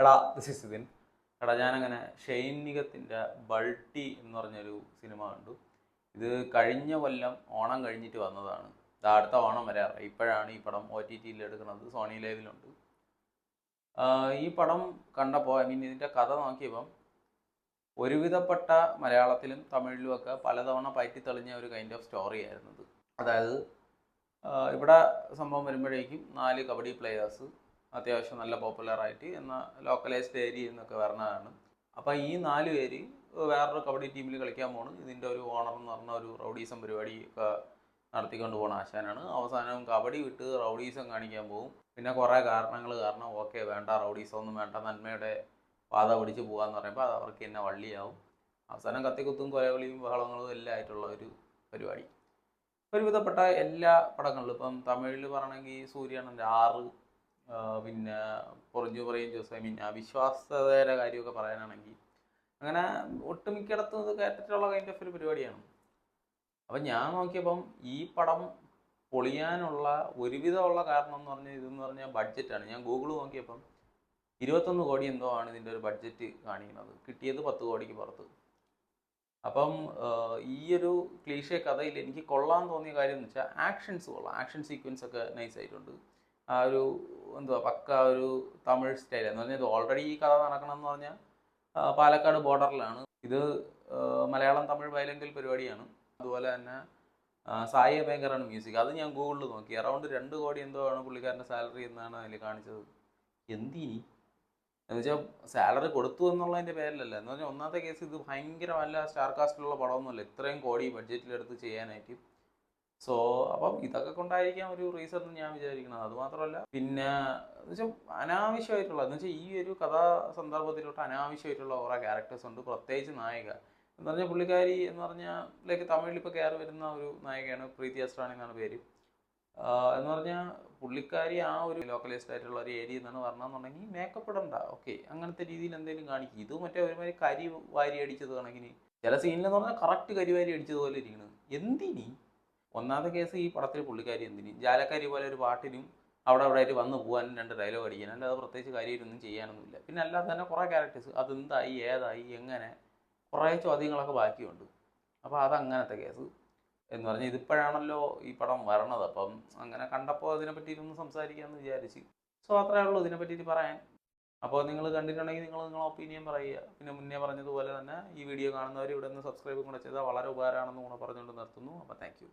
എടാ this is Sidhin. എടാ ഞാനങ്ങനെ ഷെയ്ൻ നിഗത്തിൻ്റെ ബൾട്ടി എന്ന് പറഞ്ഞൊരു സിനിമ കണ്ടു. ഇത് കഴിഞ്ഞ കൊല്ലം ഓണം കഴിഞ്ഞിട്ട് വന്നതാണ്. ഇത് അടുത്ത ഓണം വരാറായി. ഇപ്പോഴാണ് ഈ പടം OTT-യിൽ എടുക്കുന്നത്. സോണി ലൈവിലുണ്ട്. ഈ പടം കണ്ടപ്പോൾ ഇതിൻ്റെ കഥ നോക്കിയപ്പം ഒരുവിധപ്പെട്ട മലയാളത്തിലും തമിഴിലുമൊക്കെ പലതവണ പയറ്റിത്തെളിഞ്ഞ ഒരു കൈൻഡ് ഓഫ് സ്റ്റോറി ആയിരുന്നത്. അതായത് ഇവിടെ സംഭവം വരുമ്പോഴേക്കും 4 കബഡി പ്ലെയേഴ്സ് അത്യാവശ്യം നല്ല പോപ്പുലറായിട്ട് എന്നാൽ ലോക്കലൈസ്ഡ് ഏരിയയിൽ നിന്നൊക്കെ വരണതാണ്. അപ്പോൾ ഈ 4 പേര് വേറൊരു കബഡി ടീമിൽ കളിക്കാൻ പോകണം. ഇതിൻ്റെ ഒരു ഓണർ എന്ന് പറഞ്ഞ ഒരു റൗഡീസം പരിപാടി ഒക്കെ നടത്തിക്കൊണ്ട് പോകുന്ന ആശാനാണ്. അവസാനം കബഡി വിട്ട് റൗഡീസം കാണിക്കാൻ പോകും. പിന്നെ കുറേ കാരണങ്ങൾ കാരണം ഓക്കെ വേണ്ട, റൗഡീസം ഒന്നും വേണ്ട, നന്മയുടെ പാത പിടിച്ച് പോകാമെന്ന് പറയുമ്പോൾ അത് അവർക്ക് തന്നെ വള്ളിയാവും. അവസാനം കത്തിക്കുത്തും കൊലവിളിയും ബഹളങ്ങളും എല്ലാം ആയിട്ടുള്ള ഒരു പരിപാടി. ഒരുവിധപ്പെട്ട എല്ലാ പടങ്ങളിലും ഇപ്പം തമിഴിൽ പറയണമെങ്കിൽ സൂര്യണ്ണൻ്റെ 6, പിന്നെ പൊറിഞ്ഞു പറയും ജോസ്, വിശ്വാസതയുടെ കാര്യമൊക്കെ പറയാനാണെങ്കിൽ അങ്ങനെ ഒട്ടുമിക്കയിടത്തും ഇത് കേട്ടിട്ടുള്ള കൈൻഡ് ഓഫ് ഒരു പരിപാടിയാണ്. അപ്പം ഞാൻ നോക്കിയപ്പം ഈ പടം പൊളിയാനുള്ള ഒരുവിധമുള്ള കാരണം എന്ന് പറഞ്ഞാൽ ഇതെന്ന് പറഞ്ഞാൽ ബഡ്ജറ്റാണ്. ഞാൻ ഗൂഗിൾ നോക്കിയപ്പം 21 കോടി എന്തോ ആണ് ഇതിൻ്റെ ഒരു ബഡ്ജറ്റ് കാണിക്കുന്നത്. കിട്ടിയത് 10 കോടിക്ക് പുറത്ത്. അപ്പം ഈ ഒരു ക്ലീഷേ കഥയിൽ എനിക്ക് കൊള്ളാൻ തോന്നിയ കാര്യം എന്ന് വെച്ചാൽ ആക്ഷൻസ് കൊള്ളാം. ആക്ഷൻ സീക്വൻസ് ഒക്കെ നൈസ് ആയിട്ടുണ്ട്. ആ ഒരു പക്ക ഒരു തമിഴ് സ്റ്റൈൽ എന്ന് പറഞ്ഞാൽ ഇത് ഓൾറെഡി ഈ കഥ നടക്കണമെന്ന് പറഞ്ഞാൽ പാലക്കാട് ബോർഡറിലാണ്. ഇത് മലയാളം തമിഴ് ബൈലിംഗൽ പരിപാടിയാണ്. അതുപോലെ തന്നെ സായി ഭയങ്കറാണ് മ്യൂസിക്. അത് ഞാൻ ഗൂഗിളിൽ നോക്കി. അറൗണ്ട് 2 കോടി എന്തോ ആണ് പുള്ളിക്കാരൻ്റെ സാലറി എന്നാണ് അതിൽ കാണിച്ചത്. എന്തിനി എന്ന് വെച്ചാൽ സാലറി കൊടുത്തു എന്നുള്ളതിൻ്റെ പേരിലല്ല. എന്ന് പറഞ്ഞാൽ ഒന്നാമത്തെ കേസ് ഇത് ഭയങ്കര നല്ല സ്റ്റാർ കാസ്റ്റിലുള്ള പടമൊന്നുമല്ല ഇത്രയും കോടി ബഡ്ജറ്റിലെടുത്ത് ചെയ്യാനായിട്ട്. സോ അപ്പം ഇതൊക്കെ കൊണ്ടായിരിക്കാം ഒരു റീസൺ എന്ന് ഞാൻ വിചാരിക്കുന്നത്. അതുമാത്രമല്ല പിന്നെ എന്ന് വെച്ചാൽ അനാവശ്യമായിട്ടുള്ള എന്ന് വെച്ചാൽ ഈ ഒരു കഥാ സന്ദർഭത്തിലോട്ട് അനാവശ്യമായിട്ടുള്ള കുറേ ക്യാരക്ടേഴ്സ് ഉണ്ട്. പ്രത്യേകിച്ച് നായിക എന്ന് പറഞ്ഞാൽ പുള്ളിക്കാരി എന്ന് പറഞ്ഞാൽ തമിഴിൽ ഇപ്പോൾ കയറി വരുന്ന ഒരു നായികയാണ്. പ്രീതി അസ്രാണി എന്നാണ് പേര്. എന്ന് പറഞ്ഞാൽ പുള്ളിക്കാരി ആ ഒരു ലോക്കലൈസ്ഡ് ആയിട്ടുള്ള ഒരു ഏരിയയിൽ നിന്നാണ് വരണമെന്നുണ്ടെങ്കിൽ മേക്കപ്പ് ഇടണ്ട, ഓക്കെ, അങ്ങനത്തെ രീതിയിൽ എന്തെങ്കിലും കാണിക്കും. ഇത് മറ്റേ ഒരുമാതിരി കരി വാരി അടിച്ചത് കണക്കിന് ചില സീനിലെന്ന് പറഞ്ഞാൽ കറക്റ്റ് കരിവാരി അടിച്ചതുപോലെ ഇരിക്കണം. എന്തിനി ഒന്നാമത്തെ കേസ് ഈ പടത്തിൽ പുള്ളിക്കാരി എന്തിന് ജാലക്കാരി പോലെ ഒരു പാട്ടിനും അവിടെ ആയിട്ട് വന്ന് പോകാനും 2 ഡയലോഗ് അടിക്കാനും അല്ലാതെ പ്രത്യേകിച്ച് കാര്യമായിട്ടൊന്നും ചെയ്യാനൊന്നുമില്ല. പിന്നെ അല്ലാതെ തന്നെ കുറേ ക്യാരക്ടേഴ്സ് അതെന്തായി ഏതായി എങ്ങനെ കുറേ ചോദ്യങ്ങളൊക്കെ ബാക്കിയുണ്ട്. അപ്പോൾ അതങ്ങനത്തെ കേസ് എന്ന് പറഞ്ഞാൽ ഇതിപ്പോഴാണല്ലോ ഈ പടം വരണത്. അപ്പം അങ്ങനെ കണ്ടപ്പോൾ അതിനെ പറ്റിയിട്ടൊന്ന് സംസാരിക്കാമെന്ന് വിചാരിച്ച്. സോ അത്രേ ഉള്ളൂ ഇതിനെ പറ്റിയിട്ട് പറയാൻ. അപ്പോൾ നിങ്ങൾ കണ്ടിട്ടുണ്ടെങ്കിൽ നിങ്ങളെ ഒപ്പീനിയൻ പറയുക. പിന്നെ മുന്നേ പറഞ്ഞതുപോലെ തന്നെ ഈ വീഡിയോ കാണുന്നവർ ഇവിടെ നിന്ന് സബ്സ്ക്രൈബും കൂടെ ചെയ്താൽ വളരെ ഉപകാരമാണെന്ന് കൂടെ പറഞ്ഞുകൊണ്ട് നിർത്തുന്നു. അപ്പോൾ താങ്ക് യു.